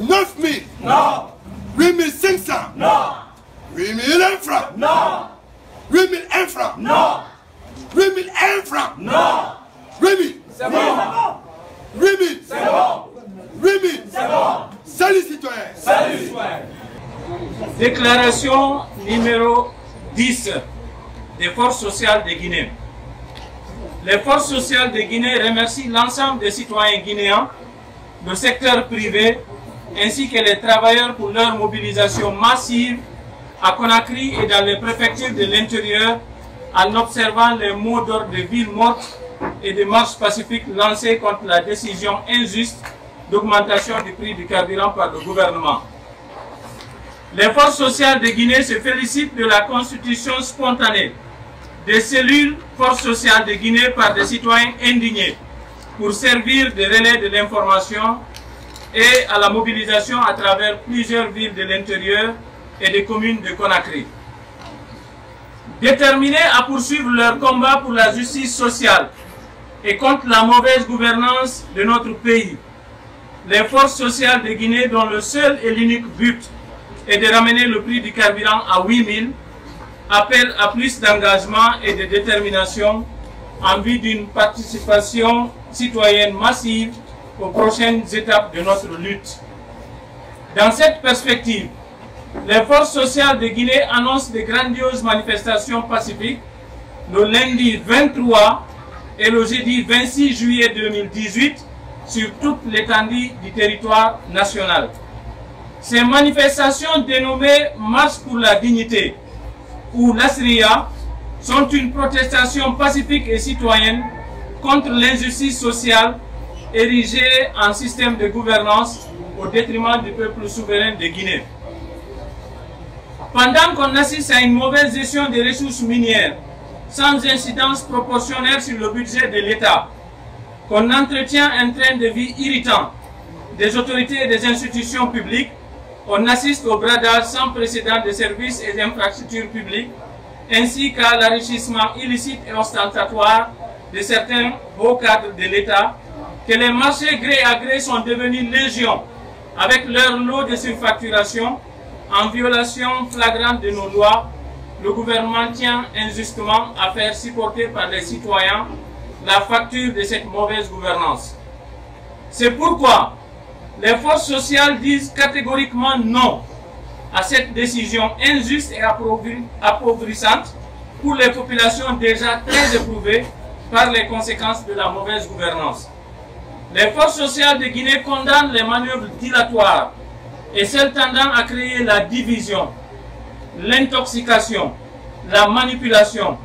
9 000. Non. 8 500. Non. 8 001 francs. Non. 8 001 francs. Non. 8 001 francs. Non. 8 000. C'est bon. 8 000. C'est bon. 8 000. C'est bon. Salut citoyens. Salut citoyens. Déclaration numéro 10 des forces sociales de Guinée. Les forces sociales de Guinée remercient l'ensemble des citoyens guinéens, le secteur privé, ainsi que les travailleurs pour leur mobilisation massive à Conakry et dans les préfectures de l'intérieur en observant les mots d'ordre de villes mortes et de marches pacifiques lancées contre la décision injuste d'augmentation du prix du carburant par le gouvernement. Les forces sociales de Guinée se félicitent de la constitution spontanée des cellules forces sociales de Guinée par des citoyens indignés pour servir de relais de l'information et à la mobilisation à travers plusieurs villes de l'intérieur et des communes de Conakry. Déterminés à poursuivre leur combat pour la justice sociale et contre la mauvaise gouvernance de notre pays, les forces sociales de Guinée, dont le seul et l'unique but est de ramener le prix du carburant à 8 000, appellent à plus d'engagement et de détermination en vue d'une participation citoyenne massive aux prochaines étapes de notre lutte. Dans cette perspective, les forces sociales de Guinée annoncent de grandioses manifestations pacifiques le lundi 23 et le jeudi 26 juillet 2018 sur toute l'étendue du territoire national. Ces manifestations dénommées Marche pour la dignité ou l'Asria sont une protestation pacifique et citoyenne contre l'injustice sociale érigée en système de gouvernance au détriment du peuple souverain de Guinée. Pendant qu'on assiste à une mauvaise gestion des ressources minières, sans incidence proportionnelle sur le budget de l'État, qu'on entretient un train de vie irritant des autorités et des institutions publiques, on assiste au bradage sans précédent des services et infrastructures publiques, ainsi qu'à l'enrichissement illicite et ostentatoire de certains hauts cadres de l'État, que les marchés gré à gré sont devenus légion, avec leur lot de surfacturation, en violation flagrante de nos lois. Le gouvernement tient injustement à faire supporter par les citoyens la facture de cette mauvaise gouvernance. C'est pourquoi les forces sociales disent catégoriquement non à cette décision injuste et appauvrissante pour les populations déjà très éprouvées par les conséquences de la mauvaise gouvernance. Les forces sociales de Guinée condamnent les manœuvres dilatoires et celles tendant à créer la division, l'intoxication, la manipulation,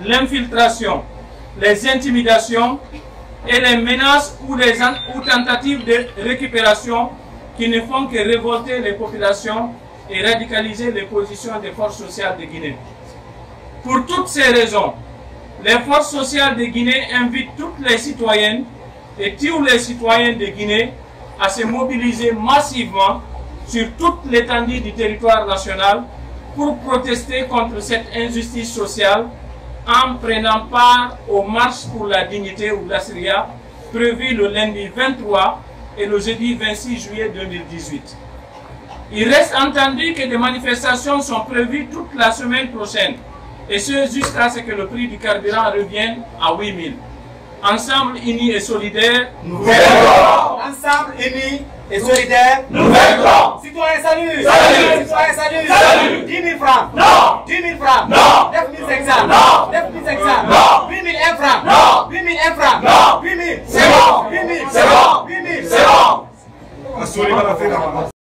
l'infiltration, les intimidations et les menaces ou tentatives de récupération qui ne font que révolter les populations et radicaliser les positions des forces sociales de Guinée. Pour toutes ces raisons, les forces sociales de Guinée invitent toutes les citoyennes et tous les citoyens de Guinée à se mobiliser massivement sur toute l'étendue du territoire national pour protester contre cette injustice sociale en prenant part aux marches pour la dignité ou l'Asria prévues le lundi 23 et le jeudi 26 juillet 2018. Il reste entendu que des manifestations sont prévues toute la semaine prochaine, et ce jusqu'à ce que le prix du carburant revienne à 8 000. Ensemble, unis et solidaires, nous vaincrons. Ensemble, unis et solidaires, nous vaincrons. Citoyens, salut. Salut. Citoyens, salut. Salut. 10 000 francs. Non. 10 000 francs. Non. 9 500. Non. 9 500. Non. 8 001 francs. Non. 8 001 francs. Non. 8 000. C'est bon. 8 000. C'est bon. 8 000. C'est bon.